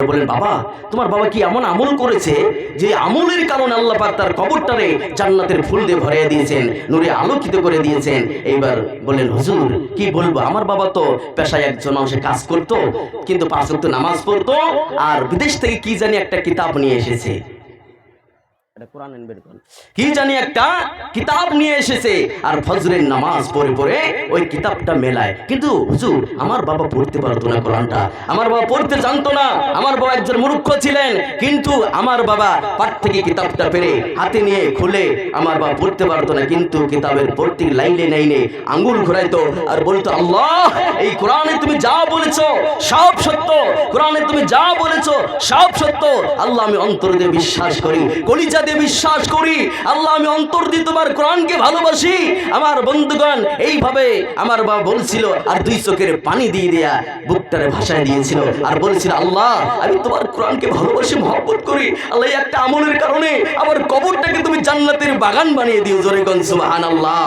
বলেন, বাবা তোমার বাবা কি এমন আমল করেছে যে আমলের কারণে আল্লাহ পাক তার কবরটারে জান্নাতের ফুল দিয়ে ভরিয়ে দিয়েছেন, নূরে আলোকিত করে দিয়েছেন। এইবার বলেন, হুজুর কি বলবো, আমার বাবা তো পেশায় একজন মানুষে কাজ করতো, কিন্তু 5 ওয়াক্ত নামাজ পড়তো, আর বিদেশ থেকে কি জানি একটা কিতাব নিয়ে এসেছে, কি জানি একটা কিতাব নিয়ে এসেছে, আর ফজরের নামাজ পড়ে পড়ে ওই কিতাবটা মেলায়। কিন্তু হুজুর আমার বাবা পড়তে পারতো না কোরআনটা, আমার বাবা পড়তে জানতো না, আমার বাবা একজন মূর্খ ছিলেন, কিন্তু আমার বাবা পাঠ থেকে কিতাবটা পেরে হাতে নিয়ে খুলে আমার বাবা পড়তে পারতো না, কিন্তু কিতাবের প্রতি লাইনে লাইনে আঙ্গুল ঘুরাইতো আর বলতো, আল্লাহ এই কোরআনে তুমি যা বলেছো সব সত্য, কোরআনে তুমি যা বলেছো সব সত্য, আল্লাহ আমি অন্তর দিয়ে বিশ্বাস করি, কলিজা দিয়ে বিশ্বাস করি, আল্লাহ আমি অন্তর দিয়ে তোমার কোরআনকে ভালোবাসি। আমার বন্ধুগণ এইভাবে আমার বাবা বলছিল, আর 2 চোখের পানি দিয়ে দেয়া বুকটারে ভাষায় দিয়েছিল, আর বলেছিল, আল্লাহ আমি তোমার কোরআনকে ভালোবাসি, মহব্বত করি, আল্লাহ একটা আমলের কারণে আমার কবরটাকে তুমি জান্নাতের বাগান বানিয়ে দিও, জোরে কোন সুবহানাল্লাহ।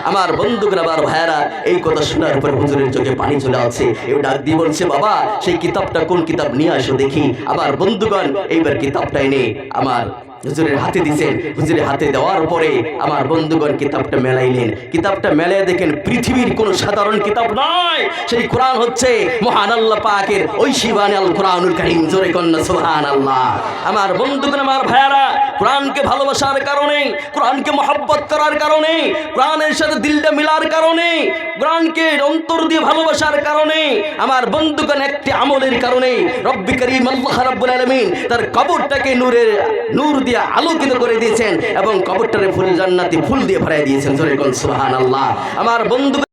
আমার বন্ধুগণ, আবার ভাইয়ারা, এই কথা শোনার পর হুজুরের চোখে পানি চলে আসছে, এও ডাক দিয়ে বলছে, বাবা সেই কিতাবটা কোন কিতাব নিয়ে আসো দেখি। আবার বন্ধুগণ এইবার কিতাবটা এনে আমার হুজুরের হাতে দিয়েছেন, হুজুরের হাতে দেওয়ার পরে আমার বন্ধুগণ কিতাবটা মেলাইলেন, কিতাবটা মেলায় দেখেন পৃথিবীর কোন সাধারণ কিতাব নয়, সেই কোরআন হচ্ছে মহান আল্লাহ পাকের ওই শিবানী আল কোরআনুল কারীম, জোরে কন্যা সুবহানাল্লাহ। আমার বন্ধুগণ, আমার ভাইয়ারা, কোরআনকে ভালোবাসার কারণে, কোরআনকে মহব্বত করার কারণে, কোরআনের সাথে দিলটা মিলার কারণে, কোরআনকে অন্তর দিয়ে ভালোবাসার কারণে, আমার বন্ধুগণ একটি আমলের কারণে রব্বি করিম আল্লাহ রাব্বুল আলামিন তার কবরটাকে নূর দিয়ে আলোকিত করে দিয়েছেন এবং কবরটারে ফুল জান্নাতি ফুল দিয়ে ভরিয়ে দিয়েছেন, জোরে কোন সুবহানাল্লাহ। আমার বন্ধুগণ